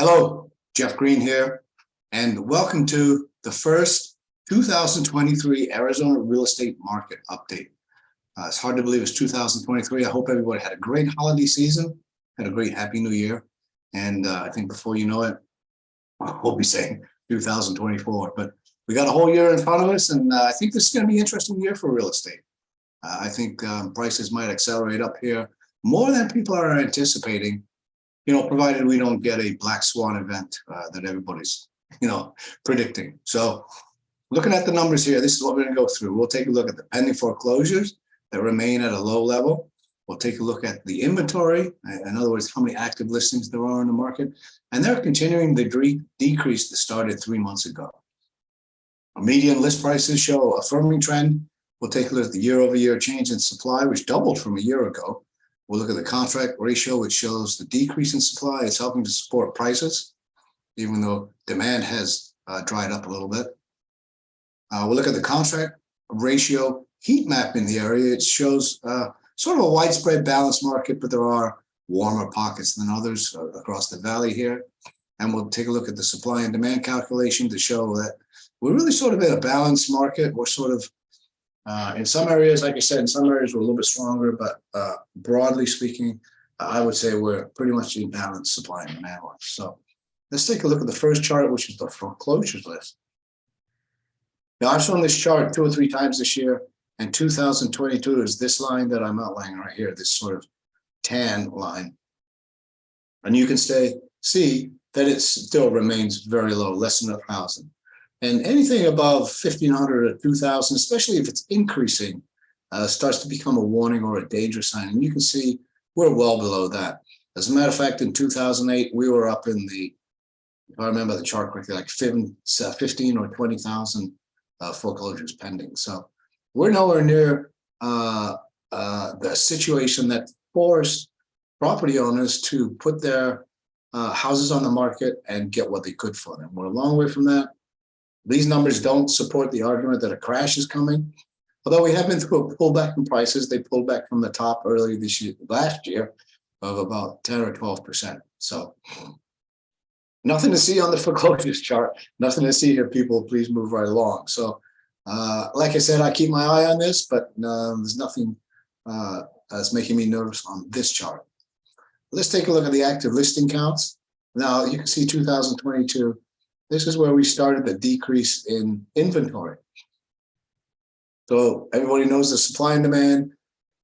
Hello, Jeff Green here, and welcome to the first 2023 Arizona real estate market update. It's hard to believe it's 2023. I hope everybody had a great holiday season, had a great happy new year. And I think before you know it, we'll be saying 2024, but we got a whole year in front of us. And I think this is going to be an interesting year for real estate. I think prices might accelerate up here more than people are anticipating, provided we don't get a black swan event that everybody's, predicting. So looking at the numbers here, this is what we're going to go through. We'll take a look at the pending foreclosures that remain at a low level. We'll take a look at the inventory, in other words, how many active listings there are in the market, and they're continuing the decrease that started 3 months ago. Median list prices show a firming trend. We'll take a look at the year-over-year change in supply, which doubled from a year ago. We'll look at the contract ratio, which shows the decrease in supply. It's helping to support prices, even though demand has dried up a little bit. We'll look at the contract ratio heat map in the area. It shows sort of a widespread balanced market, but there are warmer pockets than others across the valley here. And we'll take a look at the supply and demand calculation to show that we're really sort of in a balanced market. We're sort of in some areas, like I said, in some areas we're a little bit stronger, but broadly speaking, I would say we're pretty much in balanced supply and demand. So let's take a look at the first chart, which is the foreclosures list. Now, I've shown this chart 2 or 3 times this year, and 2022 is this line that I'm outlining right here, this sort of tan line. And you can see that it still remains very low, less than 1,000. And anything above 1,500 or 2,000, especially if it's increasing, starts to become a warning or a danger sign. And you can see we're well below that. As a matter of fact, in 2008, we were up in the, if I remember the chart correctly, like 15 or 20,000 foreclosures pending. So we're nowhere near the situation that forced property owners to put their houses on the market and get what they could for them. We're a long way from that. These numbers don't support the argument that a crash is coming. Although we have been through a pullback in prices, they pulled back from the top earlier last year of about 10 or 12%. So nothing to see on the foreclosures chart, nothing to see here, people. Please move right along. So like I said, I keep my eye on this, but there's nothing that's making me nervous on this chart. Let's take a look at the active listing counts. Now you can see 2022. This is where we started the decrease in inventory. So everybody knows the supply and demand.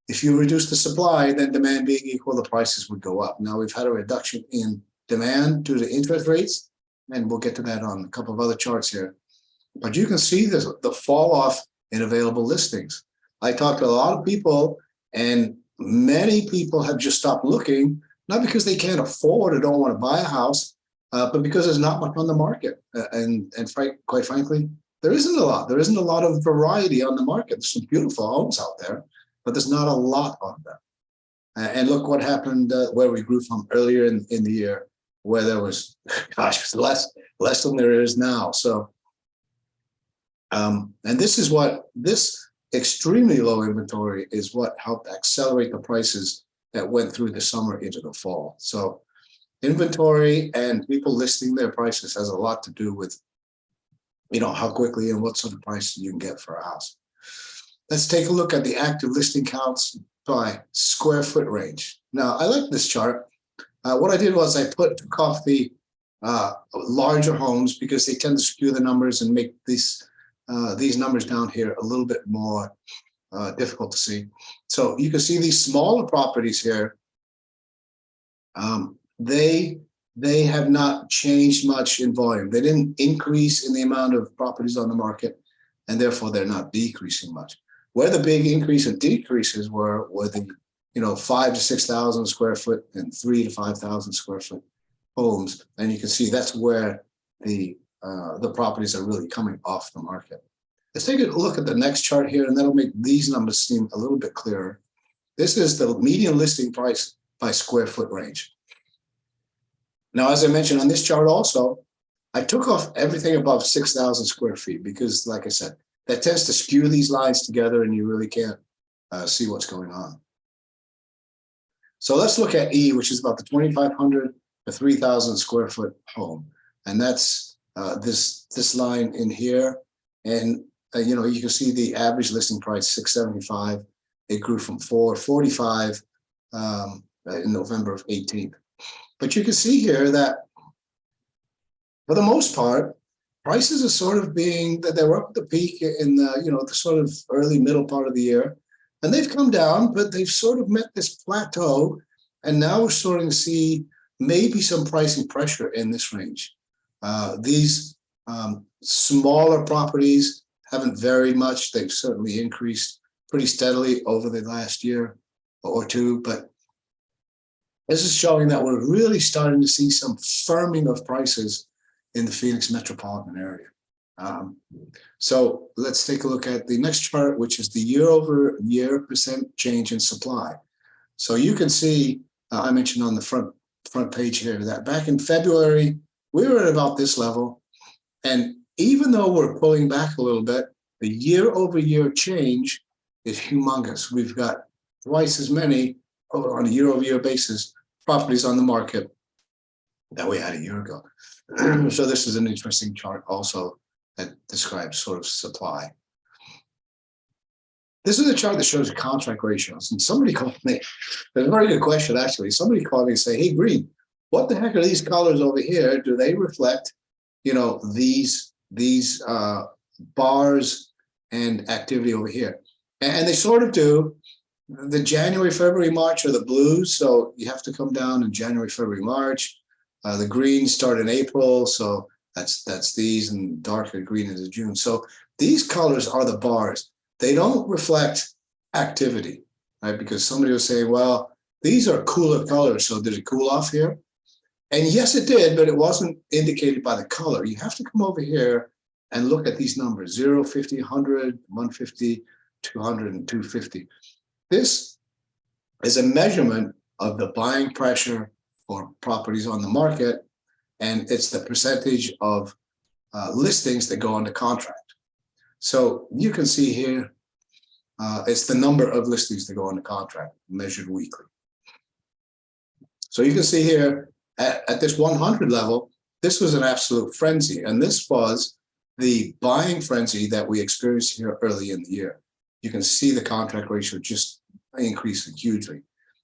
If you reduce the supply, then demand being equal, the prices would go up. Now we've had a reduction in demand due to interest rates, and we'll get to that on a couple of other charts here. But you can see the fall off in available listings. I talked to a lot of people, and many people have just stopped looking, not because they can't afford or don't want to buy a house, but because there's not much on the market. And quite frankly, there isn't a lot. There isn't a lot of variety on the market. There's some beautiful homes out there, but there's not a lot of them. And look what happened where we grew from earlier in the year, where there was, gosh, less than there is now. So, and this extremely low inventory is what helped accelerate the prices that went through the summer into the fall. So inventory and people listing their prices has a lot to do with, how quickly and what sort of price you can get for a house. Let's take a look at the active listing counts by square foot range. Now, I like this chart. What I did was I took off the larger homes because they tend to skew the numbers and make these numbers down here a little bit more difficult to see. So you can see these smaller properties here. They have not changed much in volume. They didn't increase in the amount of properties on the market, and therefore they're not decreasing much. Where the big increase and decreases were the 5,000 to 6,000 square foot and 3,000 to 5,000 square foot homes, and you can see that's where the properties are really coming off the market. Let's take a look at the next chart here, and that'll make these numbers seem a little bit clearer. This is the median listing price by square foot range. Now, as I mentioned on this chart also, I took off everything above 6,000 square feet because, like I said, that tends to skew these lines together and you really can't see what's going on. So let's look at E, which is about the 2,500 a 3,000 square foot home. And that's this line in here. And you can see the average listing price, 675. It grew from 445 in November of 18. But you can see here that for the most part, prices are sort of being that they were up at the peak in the sort of early middle part of the year, and they've come down, but they've sort of met this plateau, and now we're starting to see maybe some pricing pressure in this range. These smaller properties haven't varied much. They've certainly increased pretty steadily over the last year or two, but this is showing that we're really starting to see some firming of prices in the Phoenix metropolitan area. So let's take a look at the next chart, which is the year-over-year percent change in supply. So you can see, I mentioned on the front page here that back in February, we were at about this level. And even though we're pulling back a little bit, the year-over-year change is humongous. We've got twice as many on a year-over-year basis properties on the market that we had a year ago. So this is an interesting chart also that describes sort of supply. This is a chart that shows contract ratios. And somebody called me, it's a very good question actually. Somebody called me and say, hey, Green, what the heck are these colors over here? Do they reflect, these bars and activity over here? And they sort of do. The January, February, March are the blues. So you have to come down in January, February, March. The greens start in April. So that's these, and darker green is June. So these colors are the bars. They don't reflect activity, right? Because somebody will say, well, these are cooler colors. So did it cool off here? And yes, it did, but it wasn't indicated by the color. You have to come over here and look at these numbers, 0, 50, 100, 150, 200, and 250. This is a measurement of the buying pressure for properties on the market, and it's the percentage of listings that go under contract. So you can see here, it's the number of listings that go under contract measured weekly. So you can see here at this 100 level, this was an absolute frenzy, and this was the buying frenzy that we experienced here early in the year. You can see the contract ratio just increasing hugely.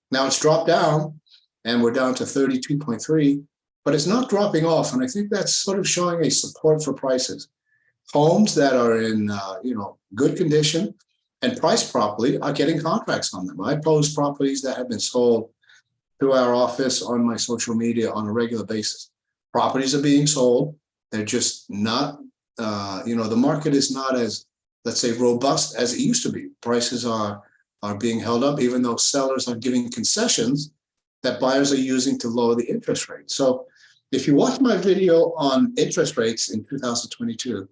Now it's dropped down, and we're down to 32.3, but it's not dropping off, and I think that's sort of showing a support for prices. Homes that are in good condition and priced properly are getting contracts on them. I post properties that have been sold through our office on my social media on a regular basis. Properties are being sold. They're just not, the market is not as, let's say, robust as it used to be. Prices are being held up, even though sellers are giving concessions that buyers are using to lower the interest rate. So if you watch my video on interest rates in 2022,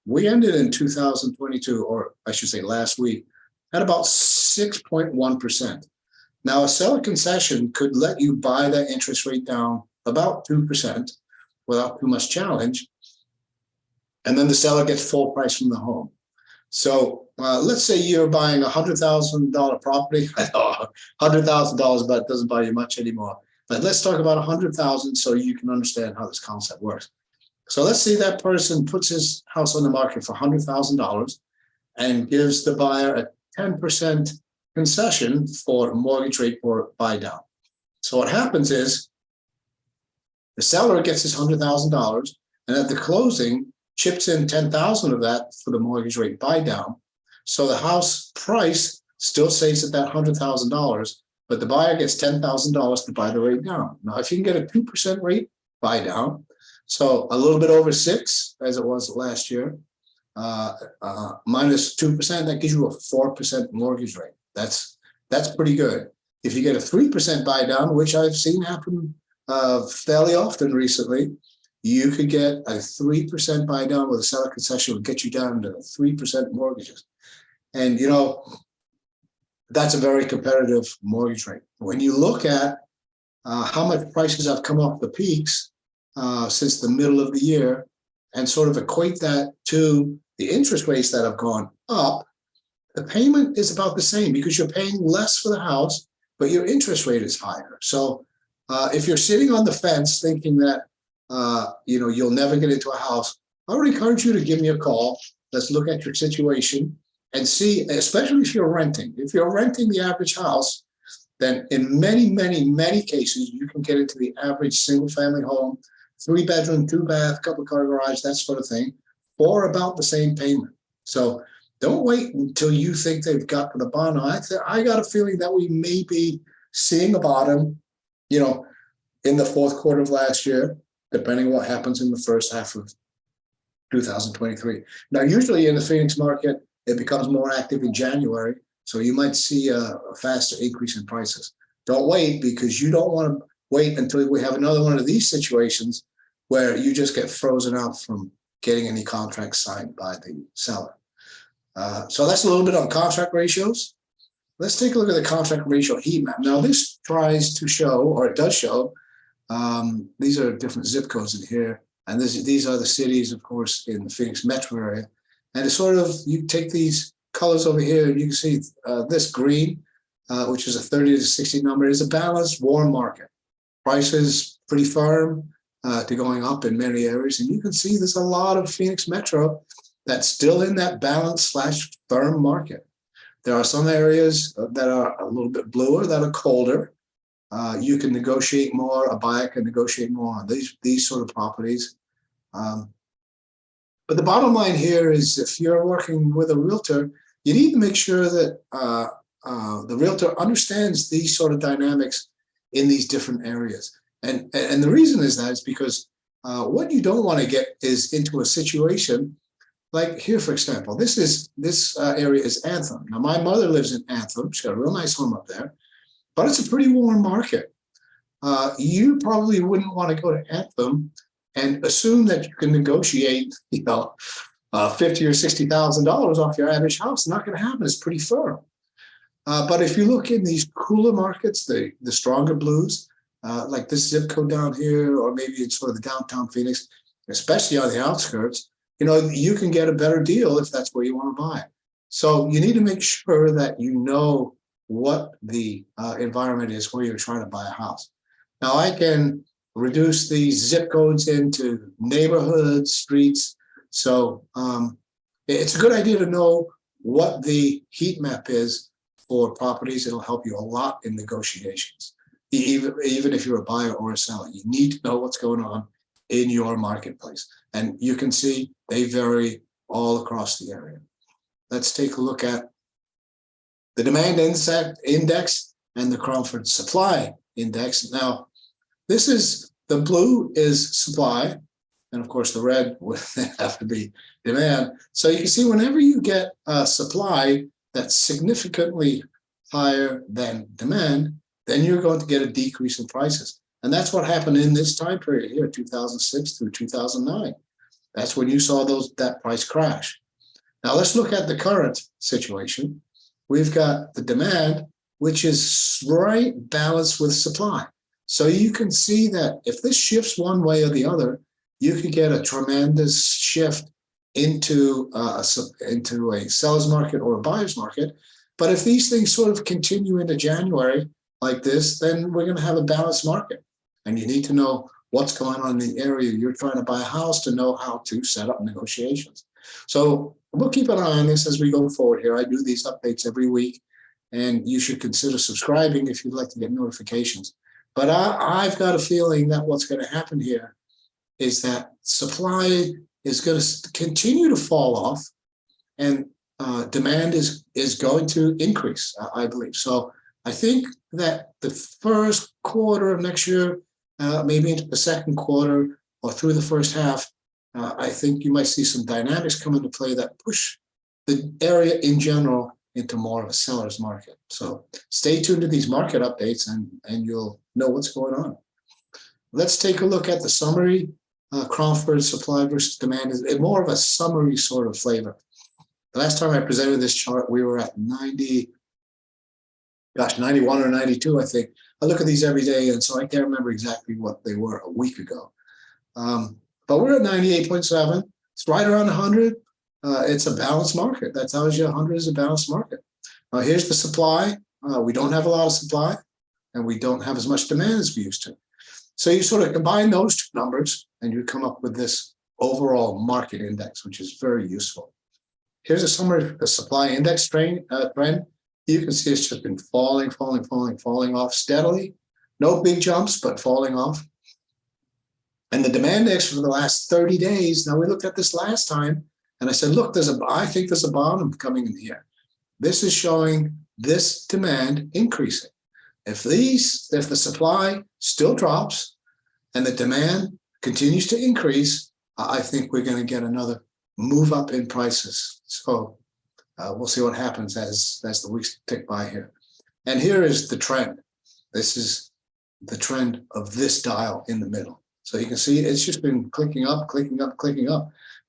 we ended in 2022, or I should say last week, at about 6.1%. Now, a seller concession could let you buy that interest rate down about 2% without too much challenge, and then the seller gets full price from the home. So let's say you're buying a $100,000 property. I know $100,000, but it doesn't buy you much anymore. But let's talk about 100,000 so you can understand how this concept works. So let's say that person puts his house on the market for $100,000 and gives the buyer a 10% concession for mortgage rate for buy down. So what happens is the seller gets his $100,000, and at the closing chips in 10,000 of that for the mortgage rate buy down. So the house price still stays at that $100,000, but the buyer gets $10,000 to buy the rate down. Now, if you can get a 2% rate buy down, so a little bit over 6, as it was last year, minus 2%, that gives you a 4% mortgage rate. That's pretty good. If you get a 3% buy down, which I've seen happen fairly often recently, you could get a 3% buy down with a seller concession would get you down to 3% mortgages. And, that's a very competitive mortgage rate. When you look at how much prices have come off the peaks since the middle of the year and sort of equate that to the interest rates that have gone up, the payment is about the same because you're paying less for the house, but your interest rate is higher. So If you're sitting on the fence thinking that you'll never get into a house, I would encourage you to give me a call. Let's look at your situation and see, especially if you're renting. If you're renting the average house, then in many, many, many cases, you can get into the average single-family home, 3-bedroom, 2-bath, couple-car garage, that sort of thing, for about the same payment. So don't wait until you think they've got to the bottom. I got a feeling that we may be seeing a bottom, in the fourth quarter of last year, depending on what happens in the first half of 2023. Now, usually in the Phoenix market, it becomes more active in January, so you might see a faster increase in prices. Don't wait, because you don't want to wait until we have another one of these situations where you just get frozen out from getting any contracts signed by the seller. So that's a little bit on contract ratios. Let's take a look at the contract ratio heat map. Now, this tries to show, or it does show, these are different zip codes in here. And these are the cities, of course, in the Phoenix metro area. And it's sort of, you take these colors over here, and you can see this green, which is a 30 to 60 number, is a balanced, warm market. Prices pretty firm to going up in many areas. And you can see there's a lot of Phoenix metro that's still in that balanced / firm market. There are some areas that are a little bit bluer, that are colder. You can negotiate more, a buyer can negotiate more on these sort of properties. But the bottom line here is, if you're working with a realtor, you need to make sure that the realtor understands these sort of dynamics in these different areas. And the reason is that is because what you don't want to get is into a situation like here, for example. This area is Anthem. Now, my mother lives in Anthem. She's got a real nice home up there, but it's a pretty warm market. You probably wouldn't want to go to Anthem and assume that you can negotiate, $50,000 or $60,000 off your average house. It's not going to happen. It's pretty firm. But if you look in these cooler markets, the stronger blues, like this zip code down here, or maybe it's sort of the downtown Phoenix, especially on the outskirts, you can get a better deal if that's where you want to buy. So you need to make sure that you know what the environment is where you're trying to buy a house. Now, I can reduce these zip codes into neighborhoods, streets. So it's a good idea to know what the heat map is for properties. It'll help you a lot in negotiations. Even if you're a buyer or a seller, you need to know what's going on in your marketplace. And you can see they vary all across the area. Let's take a look at the demand index and the Cromford supply index. Now, the blue is supply, and of course the red would have to be demand. So you can see whenever you get a supply that's significantly higher than demand, then you're going to get a decrease in prices. And that's what happened in this time period here, 2006 through 2009. That's when you saw that price crash. Now let's look at the current situation. We've got the demand, which is right balanced with supply. So you can see that if this shifts one way or the other, you could get a tremendous shift into a seller's market or a buyer's market. But if these things sort of continue into January like this, then we're going to have a balanced market. And you need to know what's going on in the area you're trying to buy a house to know how to set up negotiations. So we'll keep an eye on this as we go forward here. I do these updates every week, and you should consider subscribing if you'd like to get notifications. But I've got a feeling that what's going to happen here is that supply is going to continue to fall off, and demand is going to increase, I believe. So I think that the first quarter of next year, maybe into the second quarter or through the first half, I think you might see some dynamics come into play that push the area in general into more of a seller's market. So stay tuned to these market updates, and you'll know what's going on. Let's take a look at the summary. Cromford supply versus demand is more of a summary sort of flavor. The last time I presented this chart, we were at 91 or 92, I think. I look at these every day, and so I can't remember exactly what they were a week ago. But we're at 98.7. It's right around 100. It's a balanced market. That tells you 100 is a balanced market. Here's the supply. We don't have a lot of supply. and we don't have as much demand as we used to. So you sort of combine those two numbers and you come up with this overall market index, which is very useful. Here's a summary of the supply index trend. You can see it's just been falling off steadily. No big jumps, but falling off. And the demand index for the last 30 days, now we looked at this last time, and I said, look, I think there's a bottom coming in here. This is showing this demand increasing. If the supply still drops and the demand continues to increase, I think we're going to get another move up in prices. So we'll see what happens as the weeks tick by here. And here is the trend. This is the trend of this dial in the middle. So you can see it's just been clicking up.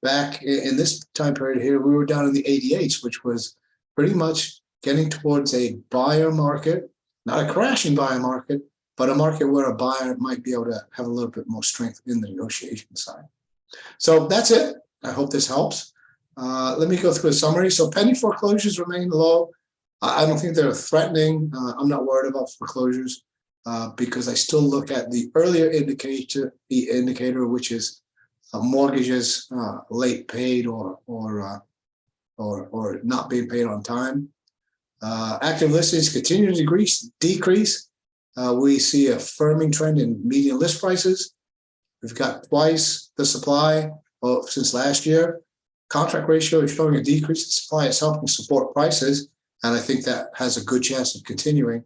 Back in this time period here, we were down in the 88s, which was pretty much getting towards a buyer market, not a crashing buyer market, but a market where a buyer might be able to have a little bit more strength in the negotiation side. So that's it. I hope this helps. Let me go through a summary. So pending foreclosures remain low. I don't think they're threatening. I'm not worried about foreclosures because I still look at the earlier indicator, which is mortgages late paid or not being paid on time. Active listings continue to decrease. We see a firming trend in median list prices. We've got twice the supply since last year. Contract ratio is showing a decrease in supply. It's helping support prices, and I think that has a good chance of continuing.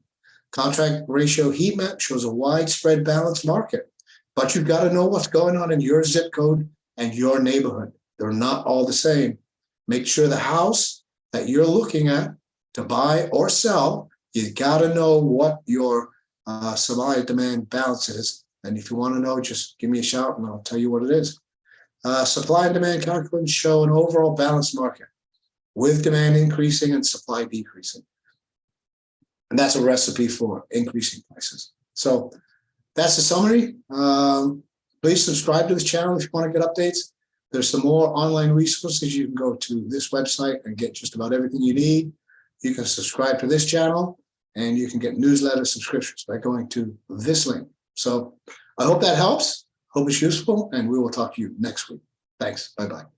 Contract ratio heat map shows a widespread balanced market, but you've got to know what's going on in your zip code and your neighborhood. They're not all the same. Make sure the house that you're looking at to buy or sell, you got to know what your supply demand balance is. And if you want to know, just give me a shout and I'll tell you what it is. Supply and demand calculations show an overall balanced market with demand increasing and supply decreasing. And that's a recipe for increasing prices. So that's the summary. Please subscribe to this channel if you want to get updates. There's some more online resources. You can go to this website and get just about everything you need. You can subscribe to this channel and you can get newsletter subscriptions by going to this link. So I hope that helps. Hope it's useful, and we will talk to you next week. Thanks. Bye-bye.